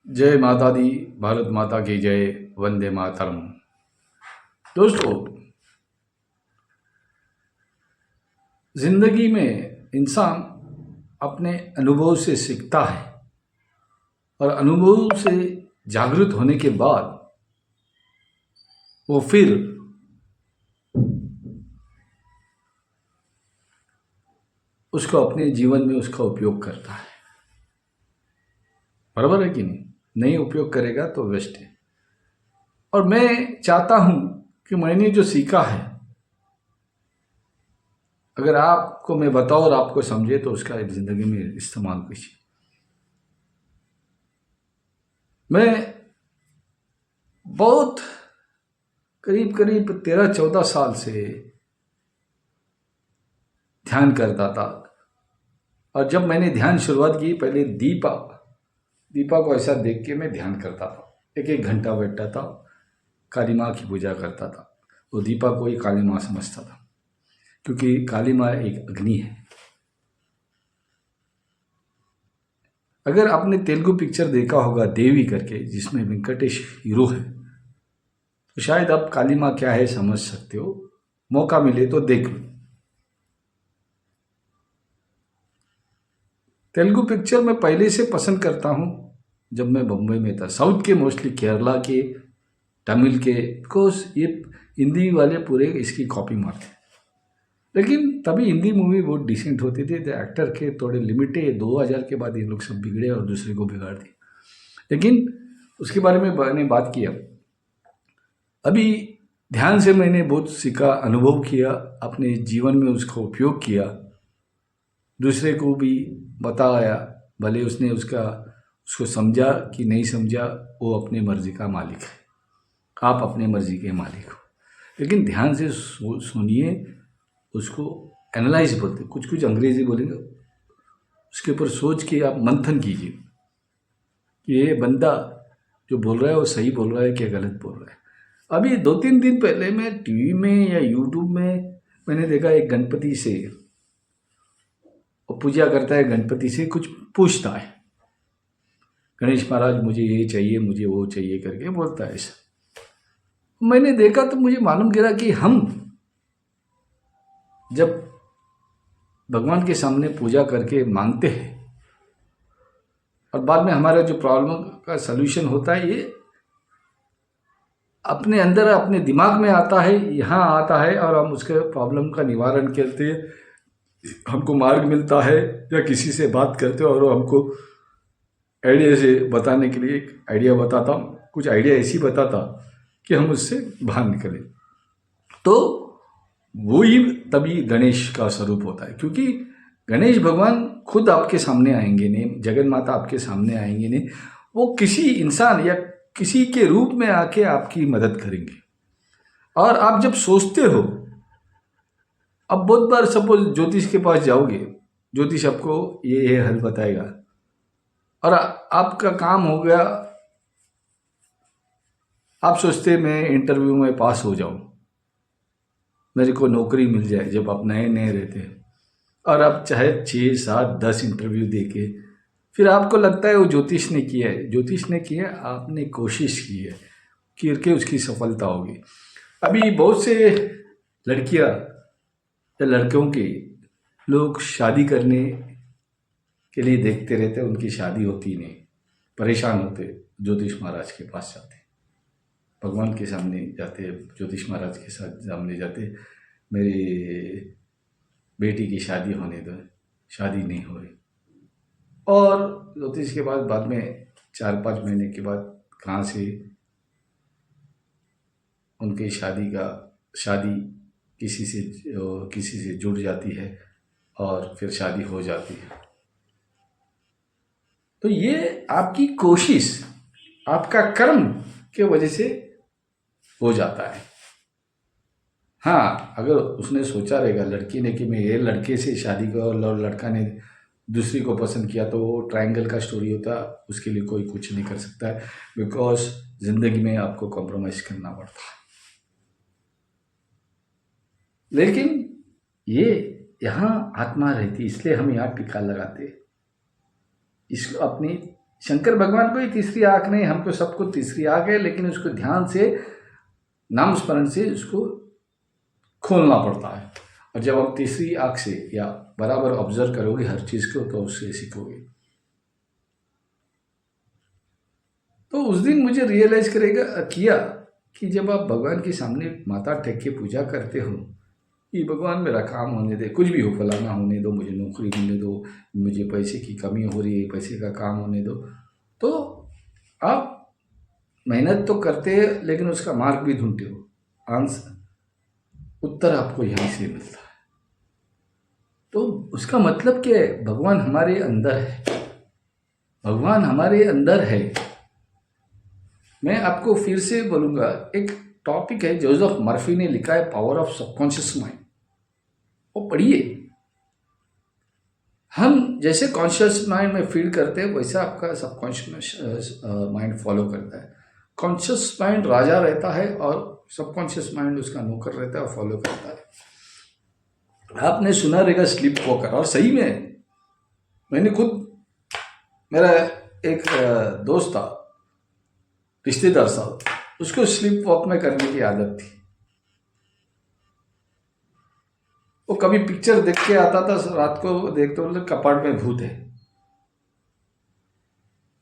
जय माता दी। भारत माता की जय। वंदे मातरम। दोस्तों, जिंदगी में इंसान अपने अनुभव से सीखता है और अनुभव से जागृत होने के बाद वो फिर उसको अपने जीवन में उसका उपयोग करता है। बराबर है कि नहीं उपयोग करेगा तो वेस्ट है। और मैं चाहता हूं कि मैंने जो सीखा है, अगर आपको मैं बताऊं और आपको समझे तो उसका जिंदगी में इस्तेमाल कीजिए। मैं बहुत करीब करीब 13-14 साल से ध्यान करता था। और जब मैंने ध्यान शुरुआत की, पहले दीपा को ऐसा देख के मैं ध्यान करता था। एक एक घंटा बैठता था, काली माँ की पूजा करता था। वो दीपा को ही काली माँ समझता था, क्योंकि काली माँ एक अग्नि है। अगर आपने तेलुगु पिक्चर देखा होगा देवी करके, जिसमें वेंकटेश हीरो है, तो शायद आप काली माँ क्या है समझ सकते हो। मौका मिले तो देख लो। तेलुगु पिक्चर मैं पहले से पसंद करता हूँ। जब मैं बम्बई में था, साउथ के मोस्टली, केरला के, तमिल के, बिकॉज ये हिंदी वाले पूरे इसकी कॉपी मारते हैं। लेकिन तभी हिंदी मूवी बहुत डिसेंट होती थी। तो एक्टर के थोड़े लिमिटेड, 2000 के बाद ये लोग सब बिगड़े और दूसरे को बिगाड़ दिए। लेकिन उसके बारे में मैंने बात किया। अभी ध्यान से मैंने बहुत सीखा, अनुभव किया, अपने जीवन में उसका उपयोग किया, दूसरे को भी बताया। भले उसने उसको समझा कि नहीं समझा, वो अपनी मर्जी का मालिक है। आप अपने मर्जी के मालिक हो। लेकिन ध्यान से सुनिए, उसको एनालाइज बोलते, कुछ कुछ अंग्रेजी बोलेंगे, उसके ऊपर सोच के आप मंथन कीजिए कि ये बंदा जो बोल रहा है वो सही बोल रहा है क्या गलत बोल रहा है। अभी 2-3 दिन पहले मैं टीवी में या यूट्यूब में मैंने देखा, एक गणपति से, वो पूजा करता है, गणपति से कुछ पूछता है, गणेश महाराज मुझे ये चाहिए, मुझे वो चाहिए करके बोलता है ऐसा। मैंने देखा तो मुझे मालूम गिरा कि हम जब भगवान के सामने पूजा करके मांगते हैं और बाद में हमारा जो प्रॉब्लम का सलूशन होता है, ये अपने अंदर, अपने दिमाग में आता है, यहाँ आता है, और हम उसके प्रॉब्लम का निवारण करते हैं। हमको मार्ग मिलता है, या किसी से बात करते हो और वो हमको आइडिया से बताने के लिए एक आइडिया बताता, कुछ आइडिया ऐसी बताता कि हम उससे बाहर निकले। तो वो ही तभी गणेश का स्वरूप होता है, क्योंकि गणेश भगवान खुद आपके सामने आएंगे नहीं, जगन माता आपके सामने आएंगे नहीं, वो किसी इंसान या किसी के रूप में आके आपकी मदद करेंगे। और आप जब सोचते हो, अब बहुत बार सपोज ज्योतिष के पास जाओगे, ज्योतिष आपको ये हल बताएगा, और आपका काम हो गया, आप सोचते मैं इंटरव्यू में पास हो जाऊं, मेरे को नौकरी मिल जाए। जब आप नए नए रहते हैं और आप चाहे 6-7-10 इंटरव्यू देके, फिर आपको लगता है वो ज्योतिष ने किया है। ज्योतिष ने किया, आपने कोशिश की है, करके उसकी सफलता होगी। अभी बहुत से लड़कियां या लड़कों के लोग शादी करने के लिए देखते रहते हैं, उनकी शादी होती नहीं, परेशान होते, ज्योतिष महाराज के पास जाते, भगवान के सामने जाते, ज्योतिष महाराज के साथ सामने जाते, मेरी बेटी की शादी होने दो, शादी नहीं हो रही। और ज्योतिष के बाद में 4-5 महीने के बाद कहाँ से उनकी शादी किसी से जुड़ जाती है और फिर शादी हो जाती है। तो ये आपकी कोशिश, आपका कर्म के वजह से हो जाता है। हाँ, अगर उसने सोचा रहेगा लड़की ने कि मैं ये लड़के से शादी कर, और लड़का ने दूसरी को पसंद किया, तो वो ट्रायंगल का स्टोरी होता, उसके लिए कोई कुछ नहीं कर सकता है, बिकॉज जिंदगी में आपको कॉम्प्रोमाइज करना पड़ता है। लेकिन ये यहाँ आत्मा रहती, इसलिए हम यहाँ टीका लगाते, इसको अपनी शंकर भगवान को ही तीसरी आंख नहीं, हमको सबको तीसरी आंख है, लेकिन उसको ध्यान से नाम स्मरण से उसको खोलना पड़ता है। और जब आप तीसरी आंख से या बराबर ऑब्जर्व करोगे हर चीज को तो उससे सीखोगे। तो उस दिन मुझे रियलाइज किया कि जब आप भगवान के सामने माथा टेक के पूजा करते हो कि भगवान मेरा काम होने दे, कुछ भी हो, फलाना होने दो, मुझे नौकरी मिलने दो, मुझे पैसे की कमी हो रही है, पैसे का काम होने दो, तो आप मेहनत तो करते हैं लेकिन उसका मार्ग भी ढूंढते हो, आंसर उत्तर आपको यहीं से मिलता है। तो उसका मतलब क्या है? भगवान हमारे अंदर है, भगवान हमारे अंदर है। मैं आपको फिर से बोलूंगा, एक टॉपिक है जोसेफ मर्फी ने लिखा है, पावर ऑफ सबकॉन्शियस माइंड, वो पढ़िए। हम जैसे कॉन्शियस माइंड में फील करते हैं वैसा आपका सबकॉन्शियस माइंड फॉलो करता है। कॉन्शियस माइंड राजा रहता है और सबकॉन्शियस माइंड उसका नौकर रहता है और फॉलो करता है। आपने सुना रहेगा स्लीप वॉकर, और सही में मैंने खुद, मेरा एक दोस्त था, रिश्तेदार साहब, उसको स्लीप वॉक में करने की आदत थी। वो कभी पिक्चर देख के आता था, रात को देखते बोलते कपाट में भूत है,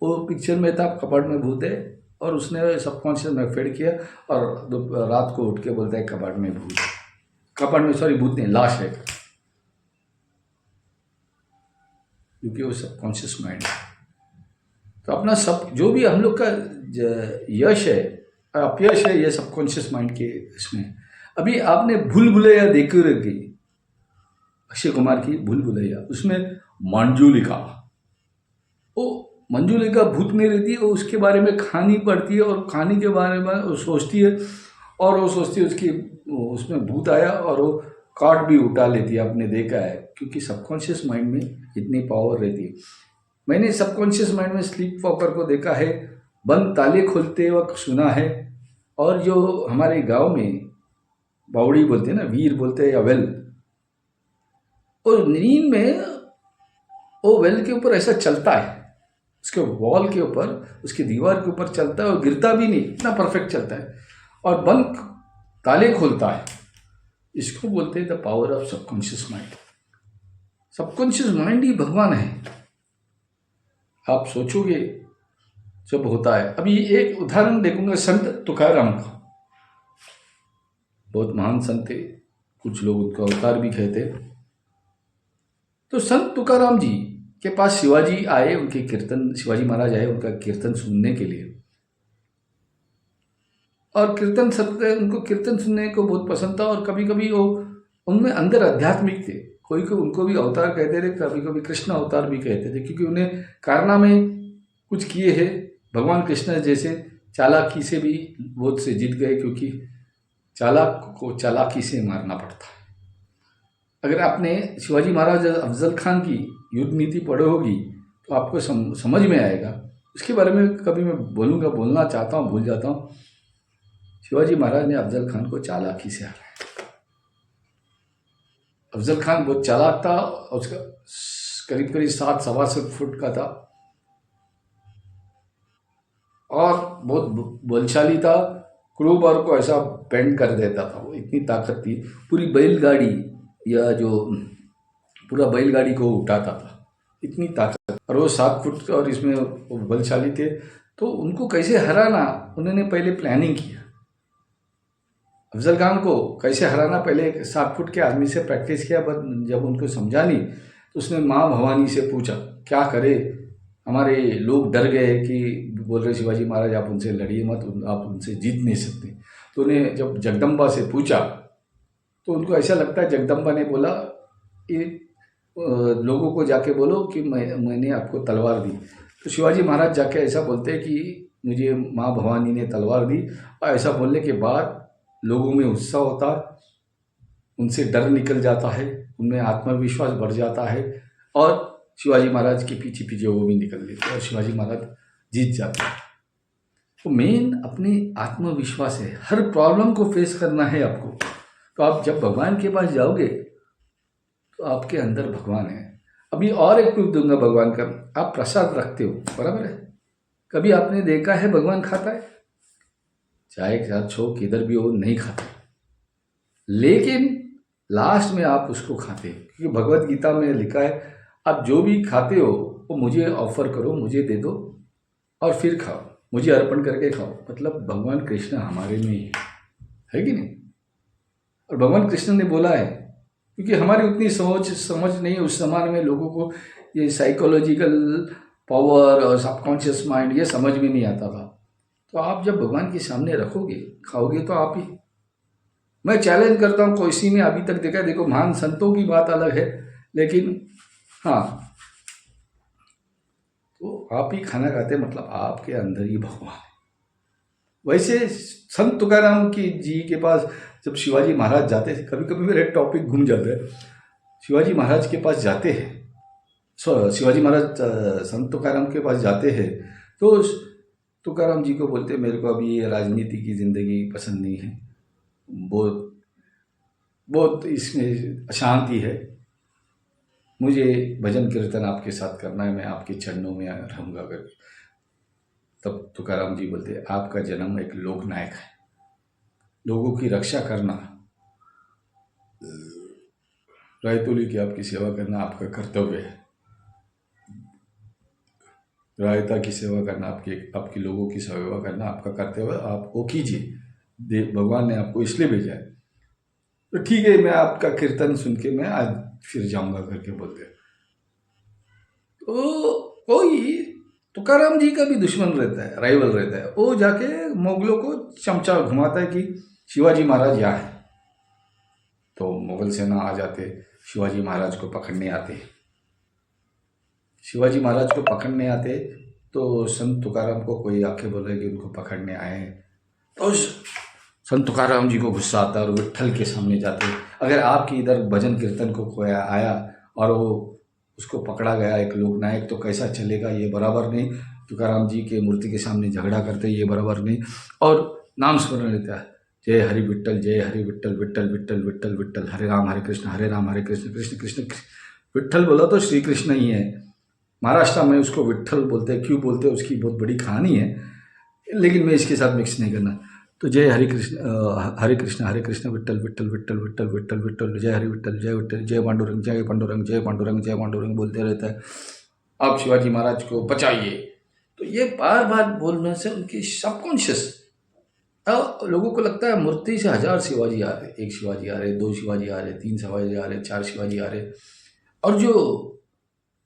वो पिक्चर में था कपाट में भूत है, और उसने सबकॉन्शियस में फीड किया और रात को उठ के बोलता है कपाट में भूत है, कपाट में सॉरी भूत नहीं, लाश है, क्योंकि वो सबकॉन्शियस माइंड है। तो अपना सब जो भी हम लोग का यश है अपयश है, ये सबकॉन्शियस माइंड के इसमें। अभी आपने भूल भुलैया देखी रहेगी, अक्षय कुमार की भूल भुलैया, उसमें मंजुलिका, वो मंजुलिका भूत नहीं रहती है, वो उसके बारे में कहानी पढ़ती है और कहानी के बारे में वो सोचती है, और वो सोचती है उसकी उसमें भूत आया, और वो कार्ड भी उठा लेती है। आपने देखा है, क्योंकि सबकॉन्शियस माइंड में इतनी पावर रहती है। मैंने सबकॉन्शियस माइंड में स्लीप वॉकर को देखा है, बंद ताले खोलते वक्त सुना है। और जो हमारे गांव में बावड़ी बोलते हैं ना, वीर बोलते हैं या वेल, और नींद में वो वेल के ऊपर ऐसा चलता है, उसके वॉल के ऊपर, उसकी दीवार के ऊपर चलता है और गिरता भी नहीं, इतना परफेक्ट चलता है, और बंद ताले खोलता है। इसको बोलते हैं the power of subconscious mind. Subconscious mind ही भगवान है, आप सोचोगे जब होता है। अभी एक उदाहरण देखूंगा संत तुकाराम का, बहुत महान संत थे, कुछ लोग उनका अवतार भी कहते। तो संत तुकाराम जी के पास शिवाजी आए, उनके कीर्तन, शिवाजी महाराज आए उनका कीर्तन सुनने के लिए, और कीर्तन उनको कीर्तन सुनने को बहुत पसंद था। और कभी कभी वो उनमें अंदर आध्यात्मिक थे, कोई को उनको भी अवतार कहते थे, कभी कभी कृष्ण अवतार भी कहते थे, क्योंकि उन्हें कारनामे कुछ किए हैं। भगवान कृष्ण जैसे चालाकी से भी बहुत से जीत गए, क्योंकि चालाक को चालाकी से मारना पड़ता है। अगर आपने शिवाजी महाराज अफजल खान की युद्ध नीति पढ़ी होगी तो आपको समझ में आएगा। उसके बारे में कभी मैं बोलूँगा, बोलना चाहता हूँ, भूल जाता हूँ। शिवाजी महाराज ने अफजल खान को चालाकी से हराया। अफजल खान बहुत चालाक था, उसका करीब करीब 7-7.25 फुट का था और बहुत बलशाली था। क्रूबार को ऐसा बेंड कर देता था, वो इतनी ताकत थी। पूरी बैलगाड़ी या जो पूरा बैलगाड़ी को उठाता था, इतनी ताकत। और वो 7 फुट और इसमें वो बलशाली थे, तो उनको कैसे हराना उन्होंने पहले प्लानिंग किया। अफजल खान को कैसे हराना, पहले 7 फुट के आदमी से प्रैक्टिस किया, बट जब उनको समझा नहीं तो उसने माँ भवानी से पूछा क्या करे, हमारे लोग डर गए कि बोल रहे शिवाजी महाराज आप उनसे लड़िए मत, आप उनसे जीत नहीं सकते। तो उन्हें जब जगदम्बा से पूछा तो उनको ऐसा लगता है, जगदम्बा ने बोला कि लोगों को जाके बोलो कि मैंने आपको तलवार दी। तो शिवाजी महाराज जाके ऐसा बोलते हैं कि मुझे माँ भवानी ने तलवार दी, और ऐसा बोलने के बाद लोगों में उत्साह होता, उनसे डर निकल जाता है, उनमें आत्मविश्वास बढ़ जाता है, और शिवाजी महाराज के पीछे पीछे वो भी निकल लेते और शिवाजी महाराज जीत जाते हैं। तो मेन अपने आत्मविश्वास है, हर प्रॉब्लम को फेस करना है आपको। तो आप जब भगवान के पास जाओगे तो आपके अंदर भगवान है। अभी और एक प्रूफ दूंगा भगवान का, आप प्रसाद रखते हो, बराबर है, कभी आपने देखा है भगवान खाता है? चाय के साथ छो किधर भी हो नहीं खाता, लेकिन लास्ट में आप उसको खाते हैं, क्योंकि भगवत गीता में लिखा है आप जो भी खाते हो वो मुझे ऑफर करो, मुझे दे दो और फिर खाओ, मुझे अर्पण करके खाओ। मतलब भगवान कृष्ण हमारे में ही है कि नहीं? और भगवान कृष्ण ने बोला है, क्योंकि हमारी उतनी समझ नहीं है उस जमाने में, लोगों को ये साइकोलॉजिकल पावर और सबकॉन्शियस माइंड ये समझ में नहीं आता था। तो आप जब भगवान के सामने रखोगे खाओगे तो आप ही, मैं चैलेंज करता हूँ, किसी ने अभी तक देखा, देखो महान संतों की बात अलग है, लेकिन हाँ, तो आप ही खाना खाते मतलब आपके अंदर ही भगवान है। वैसे संत तुकाराम की जी के पास जब शिवाजी महाराज जाते थे, कभी कभी मेरे टॉपिक घूम जाते हैं, शिवाजी महाराज के पास जाते हैं, शिवाजी महाराज संत तुकाराम के पास जाते हैं, तो तुकाराम जी को बोलते मेरे को अभी ये राजनीति की ज़िंदगी पसंद नहीं है, बहुत बहुत इसमें अशांति है, मुझे भजन कीर्तन आपके साथ करना है, मैं आपके चरणों में रहूँगा करके। तब तुकाराम जी बोलते आपका जन्म एक लोक नायक है, लोगों की रक्षा करना, रायतोली की आपकी सेवा करना आपका कर्तव्य है, रायता की सेवा करना, आपकी लोगों की सेवा करना आपका कर्तव्य है, आप वो कीजिए, भगवान ने आपको इसलिए भेजा है। तो ठीक है, मैं आपका कीर्तन सुन के मैं आज फिर जाऊंगा करके बोलते। तो कोई तुकाराम जी का भी दुश्मन रहता है, राइवल रहता है, वो जाके मुगलों को चमचा घुमाता है कि शिवाजी महाराज यहाँ है। तो मुगल सेना आ जाते, शिवाजी महाराज को पकड़ने आते, शिवाजी महाराज को पकड़ने आते तो संत तुकाराम को कोई आके बोले कि उनको पकड़ने आए हैं, तो संत तुकाराम जी को गुस्सा आता है और विट्ठल के सामने जाते। अगर आपकी इधर भजन कीर्तन को कोई आया और वो उसको पकड़ा गया एक लोकनायक, तो कैसा चलेगा, ये बराबर नहीं। तुकाराम जी के मूर्ति के सामने झगड़ा करते, ये बराबर नहीं। और नाम स्मरण लेता है, जय हरि विट्ठल, जय हरि विट्ठल, विट्ठल विट्ठल विट्ठल विट्ठल, हरे राम हरे कृष्ण, हरे राम हरे कृष्ण, कृष्ण कृष्ण। विट्ठल बोला तो श्री कृष्ण ही है, महाराष्ट्र में उसको विट्ठल बोलते हैं, क्यों बोलते हैं उसकी बहुत बड़ी कहानी है, लेकिन मैं इसके साथ मिक्स नहीं करना। तो जय हरे कृष्ण हरे कृष्ण, विट्ठल विट्ठल विट्ठल विट्ठल विट्ठल विट्ठल, जय हरि विट्ठल, जय विट्ठल, जय पांडुरंग, जय पांडुरंग, जय पांडुरंग, जय पांडुरंग बोलते रहता है। आप शिवाजी महाराज को बचाइए। तो ये बार बार बोलने से उनकी सबकॉन्शियस, लोगों को लगता है मूर्ति से 1000 शिवाजी आ रहे, 1 शिवाजी आ रहे, 2 शिवाजी आ रहे, 3 शिवाजी आ रहे, 4 शिवाजी आ रहे। और जो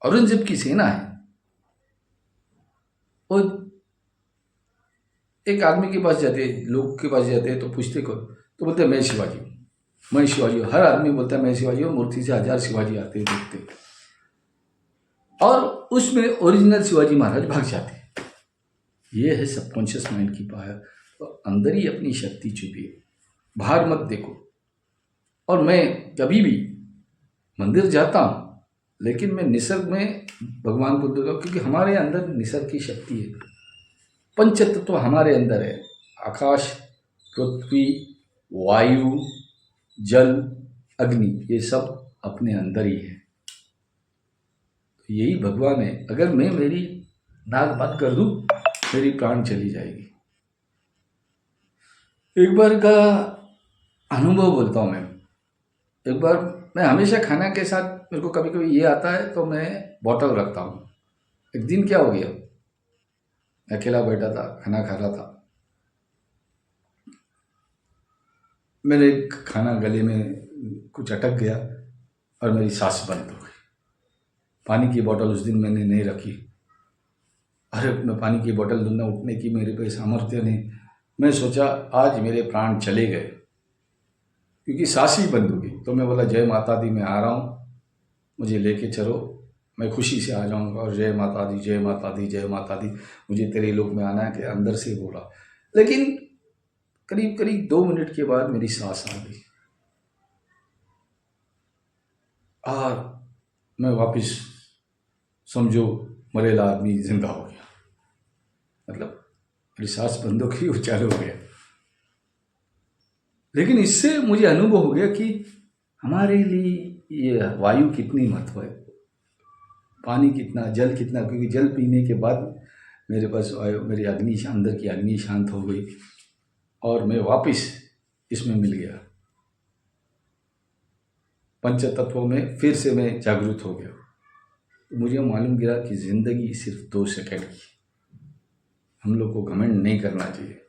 औरंगजेब की सेना है, वो एक आदमी के पास जाते, लोग के पास जाते हैं तो पूछते को, तो बोलते मैं शिवाजी हूँ, मैं शिवाजी हूँ। हर आदमी बोलता है मैं शिवाजी हूँ, मूर्ति से 1000 शिवाजी आते हैं देखते, और उसमें ओरिजिनल शिवाजी महाराज भाग जाते। ये है सबकॉन्शियस माइंड की पावर। तो अंदर ही अपनी शक्ति छुपी है, बाहर मत देखो। और मैं कभी भी मंदिर जाता हूँ, लेकिन मैं निसर्ग में भगवान को देखता हूँ, क्योंकि हमारे अंदर निसर्ग की शक्ति है। पंच तत्व तो हमारे अंदर है, आकाश, पृथ्वी, वायु, जल, अग्नि, ये सब अपने अंदर ही है। तो यही भगवान है। अगर मैं मेरी नाक बंद कर दूं, मेरी प्राण चली जाएगी। एक बार का अनुभव बोलता हूँ मैं। एक बार मैं हमेशा खाना के साथ, मेरे को कभी कभी ये आता है तो मैं बॉटल रखता हूँ। एक दिन क्या हो गया, अकेला बैठा था, खाना खा रहा था, मेरे खाना गले में कुछ अटक गया और मेरी सांस बंद हो गई। पानी की बोतल उस दिन मैंने नहीं रखी। अरे मैं पानी की बोतल दूंगा, उठने की मेरे पे सामर्थ्य नहीं। मैं सोचा आज मेरे प्राण चले गए, क्योंकि सांस ही बंद हो गई। तो मैं बोला जय माता दी, मैं आ रहा हूँ, मुझे लेके चलो, मैं खुशी से आ जाऊँगा। और जय माता दी, जय माता दी, जय माता दी, मुझे तेरे लोक में आना है, कि अंदर से बोला। लेकिन करीब करीब 2 मिनट के बाद मेरी सांस आ गई और मैं वापस, समझो मरेला आदमी जिंदा हो गया। मतलब मेरी सांस बंद हो गई, वो चालू हो गया। लेकिन इससे मुझे अनुभव हो गया कि हमारे लिए ये वायु कितनी महत्व है, पानी कितना, जल कितना। क्योंकि जल पीने के बाद मेरे पास मेरी अग्नि अंदर की अग्नि शांत हो गई और मैं वापस इसमें मिल गया। पंच तत्वों में फिर से मैं जागरूक हो गया। तो मुझे मालूम गिरा कि ज़िंदगी सिर्फ 2 सेकंड की। हम लोग को घमंड नहीं करना चाहिए।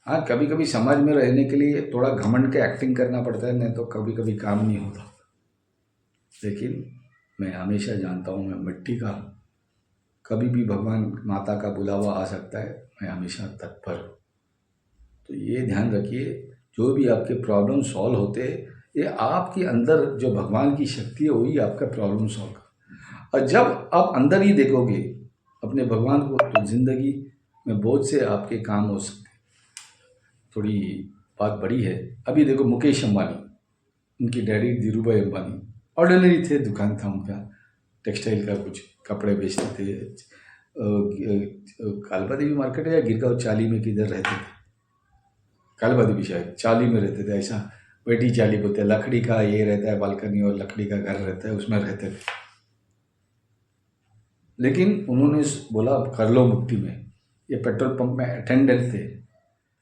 हाँ, कभी कभी समाज में रहने के लिए थोड़ा घमंड के एक्टिंग करना पड़ता है, नहीं तो कभी कभी काम नहीं होता। लेकिन मैं हमेशा जानता हूँ मैं मिट्टी का, कभी भी भगवान माता का बुलावा आ सकता है, मैं हमेशा तत्पर हूँ। तो ये ध्यान रखिए, जो भी आपके प्रॉब्लम सॉल्व होते हैं, ये आपके अंदर जो भगवान की शक्ति है वही आपका प्रॉब्लम सॉल्व कर। और जब आप अंदर ही देखोगे अपने भगवान को, तो ज़िंदगी में बहुत से आपके काम हो सकते हैं। थोड़ी बात बड़ी है। अभी देखो मुकेश अंबानी, उनकी डैडी धीरूभाई अंबानी, ऑर्डिनरी थे, दुकान था उनका टेक्सटाइल का, कुछ कपड़े बेचते थे। कालबा देवी मार्केट है या गिरगांव चाली में किधर रहते थे, कालबा देवी शायद चाली में रहते थे। ऐसा बेटी चाली बोलते हैं, लकड़ी का ये रहता है बालकनी और लकड़ी का घर रहता है, उसमें रहते थे। लेकिन उन्होंने बोला कर लो मुट्ठी में। ये पेट्रोल पंप में अटेंडेंट थे,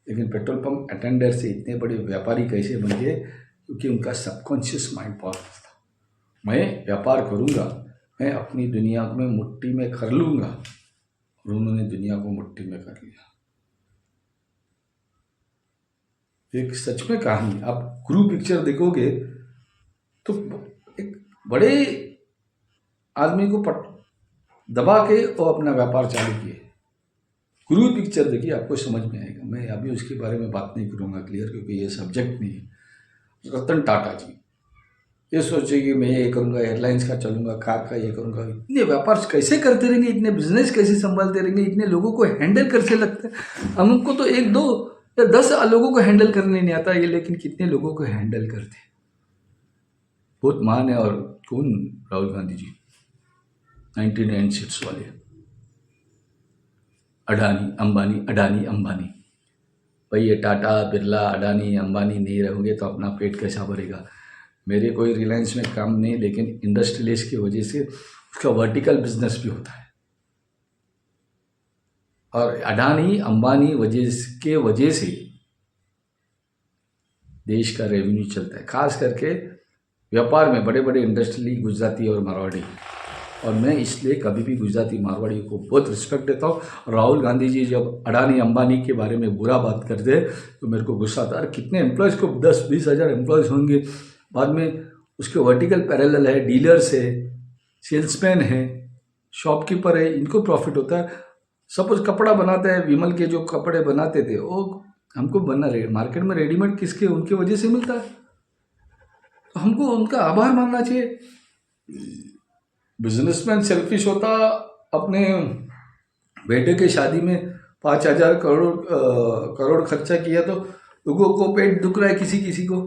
लेकिन पेट्रोल पंप अटेंडर से इतने बड़े व्यापारी कैसे बन गए? क्योंकि उनका सबकॉन्शियस माइंड पावरफुल था। मैं व्यापार करूँगा, मैं अपनी दुनिया में मुट्ठी में कर लूँगा, और उन्होंने दुनिया को मुट्ठी में कर लिया। एक सच में कहानी, आप गुरु पिक्चर देखोगे तो एक बड़े आदमी को दबा के वो अपना व्यापार चालू किए। गुरु पिक्चर देखिए, आपको समझ में आएगा। मैं अभी उसके बारे में बात नहीं करूँगा क्लियर, क्योंकि ये सब्जेक्ट नहीं है। रतन टाटा जी ये सोचे कि मैं ये करूँगा, एयरलाइंस का चलूँगा, कार का ये करूँगा। इतने व्यापार कैसे करते रहेंगे, इतने बिजनेस कैसे संभालते रहेंगे, इतने लोगों को हैंडल कैसे लगता है? हमको तो 1 2 या 10 लोगों को हैंडल करने नहीं आता ये, लेकिन कितने लोगों को हैंडल करते हैं। बहुत महान है। और कौन? राहुल गांधी जी, 1996 वाले। अडानी अंबानी भाई, ये टाटा बिरला अडानी अंबानी नहीं रहोगे तो अपना पेट कैसा भरेगा? मेरे कोई रिलायंस में काम नहीं, लेकिन इंडस्ट्रियलिस्ट की वजह से उसका वर्टिकल बिजनेस भी होता है। और अडानी अंबानी वजह से देश का रेवेन्यू चलता है, खास करके व्यापार में बड़े बड़े इंडस्ट्रियली गुजराती और मारवाड़ी। और मैं इसलिए कभी भी गुजराती मारवाड़ी को बहुत रिस्पेक्ट देता हूँ। राहुल गांधी जी जब अडानी अंबानी के बारे में बुरा बात करते हैं तो मेरे को गुस्सा आता है। अरे कितने एम्प्लॉयज़ को 10-20 हज़ार एम्प्लॉयज़ होंगे, बाद में उसके वर्टिकल पैरेलल है, डीलर्स है, सेल्समैन है, शॉपकीपर है, इनको प्रॉफिट होता है। सपोज कपड़ा बनाते हैं, विमल के जो कपड़े बनाते थे वो हमको मार्केट में रेडीमेड किसके, उनके वजह से मिलता है। तो हमको उनका आभार मानना चाहिए। बिजनेसमैन सेल्फिश होता, अपने बेटे के शादी में 5,000 करोड़ खर्चा किया तो लोगों को पेट दुख रहा है किसी को।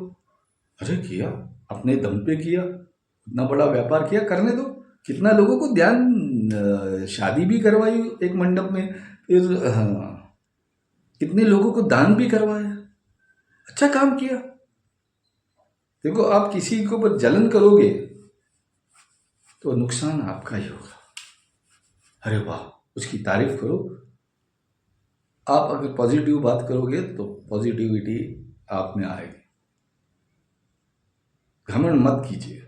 अरे किया, अपने दम पे किया, इतना बड़ा व्यापार किया, करने दो। कितना लोगों को ध्यान, शादी भी करवाई एक मंडप में, फिर कितने लोगों को दान भी करवाया, अच्छा काम किया। देखो, आप किसी को पर जलन करोगे तो नुकसान आपका ही होगा। अरे वाह, उसकी तारीफ करो। आप अगर पॉजिटिव बात करोगे तो पॉजिटिविटी आप में आएगी। घमंड मत कीजिए।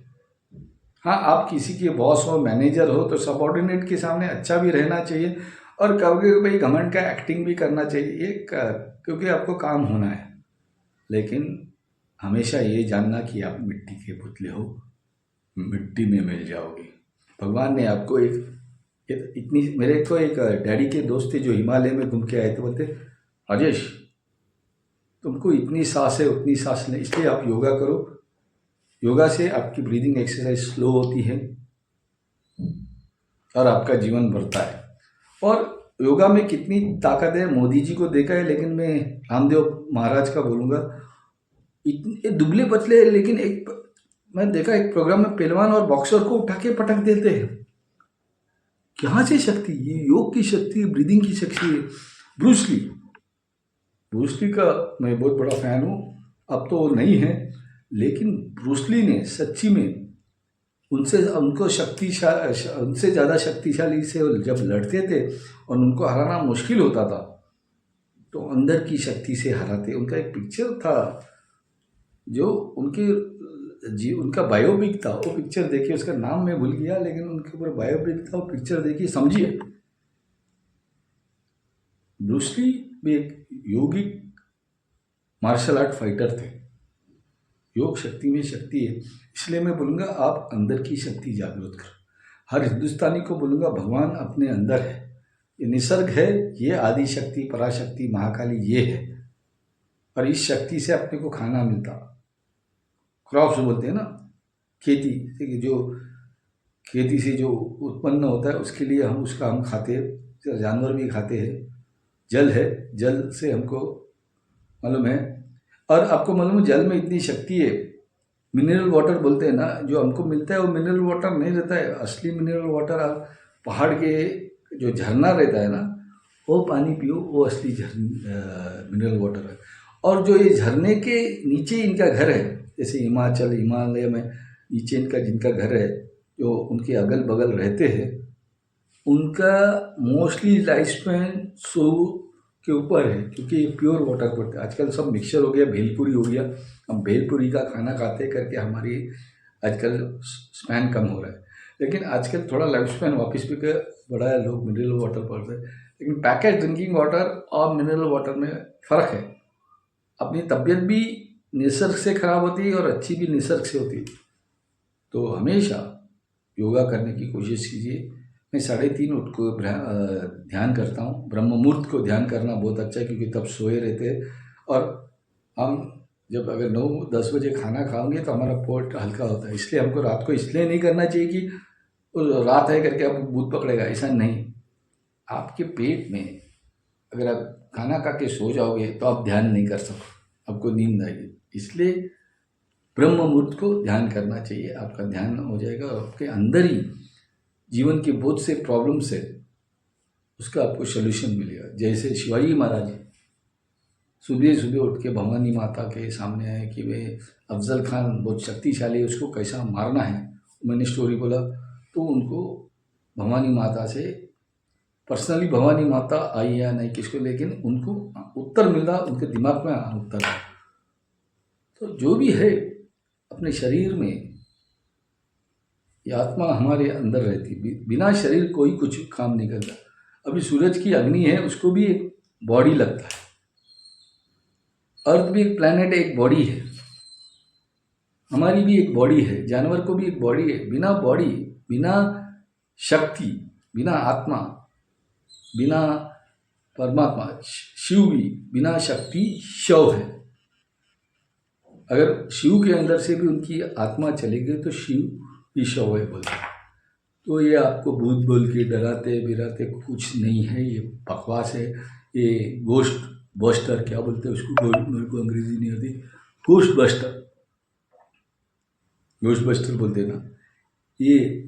हाँ, आप किसी के बॉस हो, मैनेजर हो, तो सबऑर्डिनेट के सामने अच्छा भी रहना चाहिए, और कभी कभी घमंड का एक्टिंग भी करना चाहिए, क्योंकि आपको काम होना है। लेकिन हमेशा ये जानना कि आप मिट्टी के पुतले हो, मिट्टी में मिल जाओगे। भगवान ने आपको इतनी, मेरे को एक डैडी के दोस्त थे जो हिमालय में घूम के आए थे, बोलते राजेश तुमको इतनी सांस है उतनी सांस नहीं, इसलिए आप योगा करो। योगा से आपकी ब्रीदिंग एक्सरसाइज स्लो होती है और आपका जीवन बढ़ता है। और योगा में कितनी ताकत है, मोदी जी को देखा है, लेकिन मैं रामदेव महाराज का बोलूँगा, इतने दुबले पतले, लेकिन मैं देखा एक प्रोग्राम में पहलवान और बॉक्सर को उठा के पटक देते हैं। कहाँ से शक्ति? ये योग की शक्ति, ब्रीदिंग की शक्ति है। ब्रूस ली का मैं बहुत बड़ा फैन हूँ। अब तो नहीं है, लेकिन ब्रूस ली ने सच्ची में उनसे उनको उनसे ज़्यादा शक्तिशाली से जब लड़ते थे और उनको हराना मुश्किल होता था तो अंदर की शक्ति से हराते। उनका एक पिक्चर था जो उनका बायोपिक था, वो पिक्चर देखिए, उसका नाम मैं भूल गया लेकिन उनके ऊपर बायोपिक था, वो पिक्चर देखिए समझिए। ब्रूस ली भी एक योगिक मार्शल आर्ट फाइटर थे। योग शक्ति में शक्ति है, इसलिए मैं बोलूँगा आप अंदर की शक्ति जागृत करो। हर हिंदुस्तानी को बोलूँगा भगवान अपने अंदर है, ये निसर्ग है, ये आदि शक्ति पराशक्ति महाकाली ये है, और इस शक्ति से अपने को खाना मिलता। क्रॉप्स बोलते हैं ना, खेती, जो खेती से जो उत्पन्न होता है उसके लिए उसका हम खाते हैं, जानवर भी खाते हैं। जल है, जल से हमको मालूम है, और आपको मालूम है जल में इतनी शक्ति है। मिनरल वाटर बोलते हैं ना, जो हमको मिलता है वो मिनरल वाटर नहीं रहता है। असली मिनरल वाटर पहाड़ के जो झरना रहता है ना, वो पानी पियो, वो असली मिनरल वाटर है। और जो ये झरने के नीचे इनका घर है, जैसे हिमालय में नीचे इनका जिनका घर है, जो उनके अगल बगल रहते हैं, उनका मोस्टली लाइफ स्पैन 100 के ऊपर है, क्योंकि ये प्योर वाटर पड़ता है। आजकल सब मिक्सचर हो गया, भेलपुरी हो गया, हम भेलपुरी का खाना खाते करके हमारी आजकल स्पैन कम हो रहा है। लेकिन आजकल थोड़ा लाइफ स्पैन वापस भी बढ़ा है, लोग मिनरल वाटर पड़ते हैं। लेकिन पैकेज ड्रिंकिंग वाटर और मिनरल वाटर में फ़र्क है। अपनी तबीयत भी निसर्ग से खराब होती है और अच्छी भी निसर्ग से होती है। तो हमेशा योगा करने की कोशिश कीजिए। मैं 3:30 उठ को ध्यान करता हूँ। ब्रह्म मुहूर्त को ध्यान करना बहुत अच्छा है, क्योंकि तब सोए रहते हैं, और हम जब अगर 9-10 बजे खाना खाओगे तो हमारा पेट हल्का होता है। इसलिए हमको रात को इसलिए नहीं करना चाहिए कि रात है करके आपको भूत पकड़ेगा, ऐसा नहीं। आपके पेट में अगर आप खाना खा के सो जाओगे तो आप ध्यान नहीं कर सको, आपको नींद आएगी। इसलिए ब्रह्म मुहूर्त को ध्यान करना चाहिए, आपका ध्यान हो जाएगा और आपके अंदर ही जीवन के बहुत से प्रॉब्लम्स है, उसका आपको सोल्यूशन मिलेगा। जैसे शिवाजी महाराज सुबह सुबह उठ के भवानी माता के सामने आए कि वे अफजल खान बहुत शक्तिशाली है, उसको कैसा मारना है, मैंने स्टोरी बोला। तो उनको भवानी माता से पर्सनली, भवानी माता आई या नहीं किसको, लेकिन उनको उत्तर मिला, उनके दिमाग में उत्तर आया। तो जो भी है अपने शरीर में, ये आत्मा हमारे अंदर रहती, बिना शरीर कोई कुछ काम नहीं करता। अभी सूरज की अग्नि है, उसको भी एक बॉडी लगता है। अर्थ भी एक प्लैनेट है, एक बॉडी है। हमारी भी एक बॉडी है, जानवर को भी एक बॉडी है। बिना बॉडी, बिना शक्ति, बिना आत्मा, बिना परमात्मा, शिव भी बिना शक्ति शव है। अगर शिव के अंदर से भी उनकी आत्मा चली गई तो शिव भी शव है बोलते। तो ये आपको भूत बोल के डराते बिराते कुछ नहीं है, ये बकवास है। ये गोस्ट बस्टर, क्या बोलते हैं उसको, मेरे को अंग्रेजी नहीं आती, गोस्ट बस्टर बोलते हैं ना। ये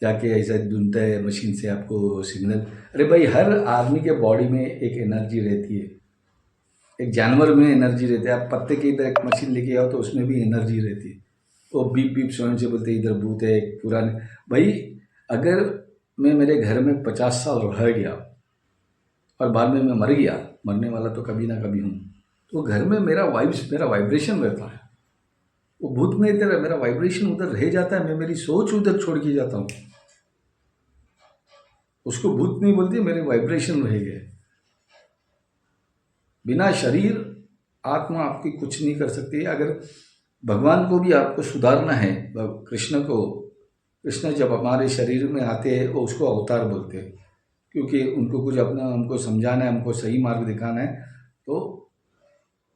जाके ऐसा ढूंढता है मशीन से आपको सिग्नल। अरे भाई, हर आदमी के बॉडी में एक एनर्जी रहती है, एक जानवर में एनर्जी रहती है। आप पत्ते की इधर एक मशीन लेके आओ तो उसमें भी एनर्जी रहती है। तो बीप बीप स्वयं से बोलते इधर भूत है पुराने। भाई, अगर मैं मेरे घर में 50 साल रह गया और बाद में मैं मर गया, मरने वाला तो कभी ना कभी हूँ, तो घर में मेरा वाइब्रेशन रहता है। वो भूत में इधर मेरा वाइब्रेशन उधर रह जाता है, मैं मेरी सोच उधर छोड़ के जाता हूँ। उसको भूत नहीं बोलती, मेरे वाइब्रेशन रह गए। बिना शरीर आत्मा आपकी कुछ नहीं कर सकती। अगर भगवान को भी आपको सुधारना है, कृष्ण जब हमारे शरीर में आते हैं वो उसको अवतार बोलते हैं, क्योंकि उनको कुछ अपना हमको समझाना है, हमको सही मार्ग दिखाना है, तो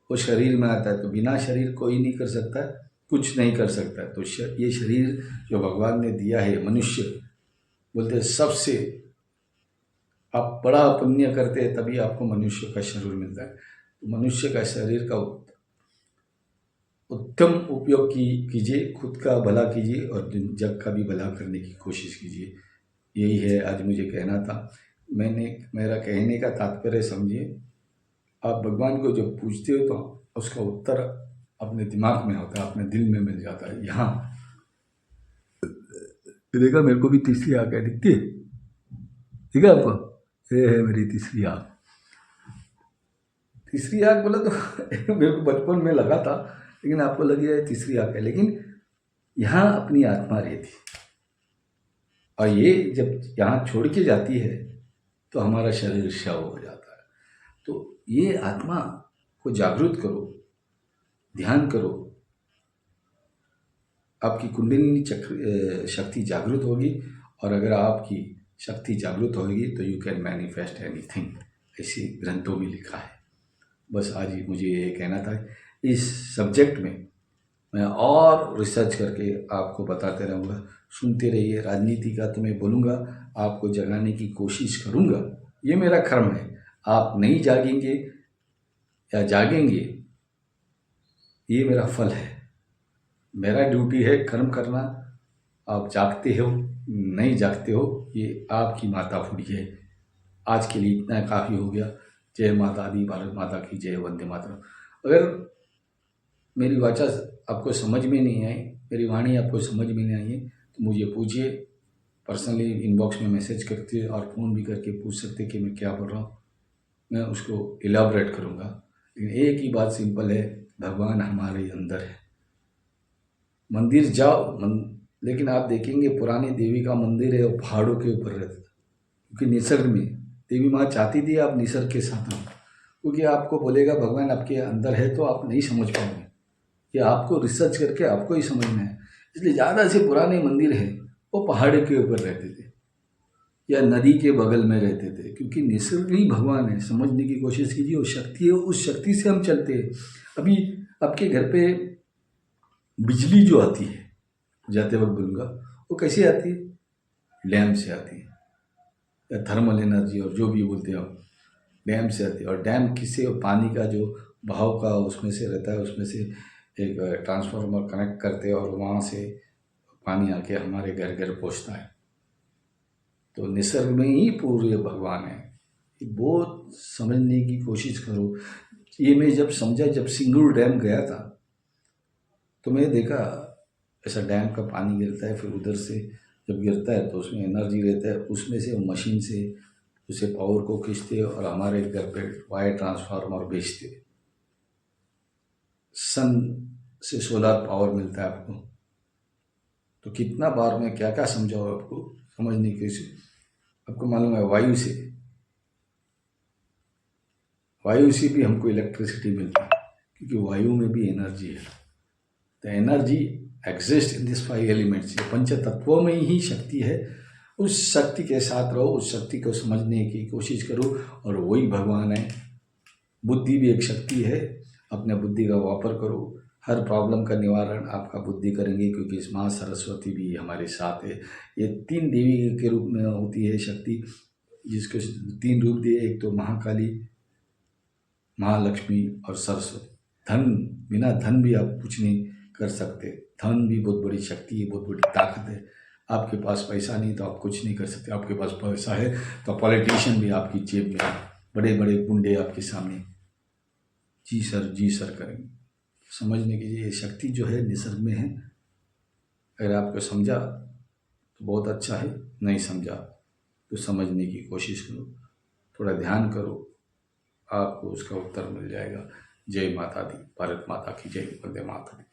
वो शरीर में आता है। तो बिना शरीर कोई नहीं कर सकता, कुछ नहीं कर सकता। तो ये शरीर जो भगवान ने दिया है, मनुष्य बोलते सबसे आप बड़ा पुण्य करते हैं तभी आपको मनुष्य का शरीर मिलता है। तो मनुष्य का शरीर का उत्तम उपयोग कीजिए, खुद का भला कीजिए और जग का भी भला करने की कोशिश कीजिए। यही है आज मुझे कहना था। मेरा कहने का तात्पर्य समझिए, आप भगवान को जब पूछते हो तो उसका उत्तर अपने दिमाग में होता है, अपने दिल में मिल जाता है। यहाँ ये देखा, मेरे को भी तीसरी आँख है, दिखती है, ठीक है आपको? ये है मेरी तीसरी आँख। तीसरी आँख बोला तो मेरे को बचपन में लगा था, लेकिन आपको लग गया है तीसरी आँख है, लेकिन यहाँ अपनी आत्मा रहती, और ये जब यहाँ छोड़ के जाती है तो हमारा शरीर शव हो जाता है। तो ये आत्मा को जागृत करो, ध्यान करो, आपकी कुंडलिनी चक्र शक्ति जागृत होगी, और अगर आपकी शक्ति जागृत होगी तो यू कैन मैनिफेस्ट एनीथिंग, ऐसे ग्रंथों में लिखा है। बस आज ही मुझे ये कहना था। इस सब्जेक्ट में मैं और रिसर्च करके आपको बताते रहूँगा, सुनते रहिए। राजनीति का तो मैं बोलूँगा, आपको जगाने की कोशिश करूँगा, ये मेरा कर्म है। आप नहीं जागेंगे या जागेंगे, ये मेरा फल है। मेरा ड्यूटी है कर्म करना। आप जागते हो नहीं जागते हो, ये आपकी माता फूटी है। आज के लिए इतना काफ़ी हो गया। जय माता दी, भारत माता की जय, वंदे मातरम। अगर मेरी वाचा आपको समझ में नहीं आई, मेरी वाणी आपको समझ में नहीं आई है, तो मुझे पूछिए, पर्सनली इनबॉक्स में मैसेज करते और फ़ोन भी करके पूछ सकते कि मैं क्या बोल रहा हूँ, मैं उसको इलाबरेट करूँगा। लेकिन एक ही बात सिंपल है, भगवान हमारे अंदर है। मंदिर जाओ, लेकिन आप देखेंगे पुरानी देवी का मंदिर है, वो पहाड़ों के ऊपर रहता था, क्योंकि निसर्ग में देवी माँ चाहती थी आप निसर्ग के साथ हो, क्योंकि आपको बोलेगा भगवान आपके अंदर है तो आप नहीं समझ पाओगे। ये आपको रिसर्च करके आपको ही समझना है। इसलिए ज़्यादा से पुराने मंदिर हैं वो पहाड़ के ऊपर रहते थे या नदी के बगल में रहते थे, क्योंकि निसर्ग ही भगवान है। समझने की कोशिश कीजिए, वो शक्ति है, उस शक्ति से हम चलते हैं। अभी आपके घर पे बिजली जो आती है, जाते वक्त बोलूँगा, वो कैसे आती है? डैम से आती है, या थर्मल एनर्जी और जो भी बोलते हैं आप, डैम से आती है। और डैम किससे? पानी का जो बहाव का उसमें से रहता है, उसमें से एक ट्रांसफार्मर कनेक्ट करते हैं और वहाँ से पानी आके हमारे घर घर पहुँचता है। तो निसर्ग में ही पूरे भगवान है। ये बहुत समझने की कोशिश करो। ये मैं जब समझा, जब सिंगूर डैम गया था तो मैं देखा ऐसा डैम का पानी गिरता है, फिर उधर से जब गिरता है तो उसमें एनर्जी रहता है, उसमें से मशीन से उसे पावर को खींचते और हमारे घर पे वायर ट्रांसफार्मर भेजते। सन से सोलर पावर मिलता है आपको। तो कितना बार मैं क्या क्या समझाऊँ आपको, समझने की कोशिश। आपको मालूम है वायु से भी हमको इलेक्ट्रिसिटी मिलती है, क्योंकि वायु में भी एनर्जी है। The energy exist in this 5 elements. ये पंच तत्वों में ही शक्ति है। उस शक्ति के साथ रहो, उस शक्ति को समझने की कोशिश करो, और वही भगवान है। बुद्धि भी एक शक्ति है, अपने बुद्धि का वापर करो। हर प्रॉब्लम का निवारण आपका बुद्धि करेंगे, क्योंकि इस माँ सरस्वती भी हमारे साथ है। ये 3 देवी के रूप में होती है शक्ति, जिसको 3 रूप दिए, एक तो महाकाली, महालक्ष्मी और सरस्वती। धन, बिना धन भी आप कुछ नहीं कर सकते। धन भी बहुत बड़ी शक्ति है, बहुत बड़ी ताकत है। आपके पास पैसा नहीं तो आप कुछ नहीं कर सकते, आपके पास पैसा है तो पॉलिटिशियन भी आपकी जेब में है, बड़े बड़े गुंडे आपके सामने जी सर करेंगे। समझने की ये शक्ति जो है निसर्ग में है। अगर आपको समझा तो बहुत अच्छा है, नहीं समझा तो समझने की कोशिश करो, थोड़ा ध्यान करो, आपको उसका उत्तर मिल जाएगा। जय माता दी, भारत माता की जय, वंदे मातरम।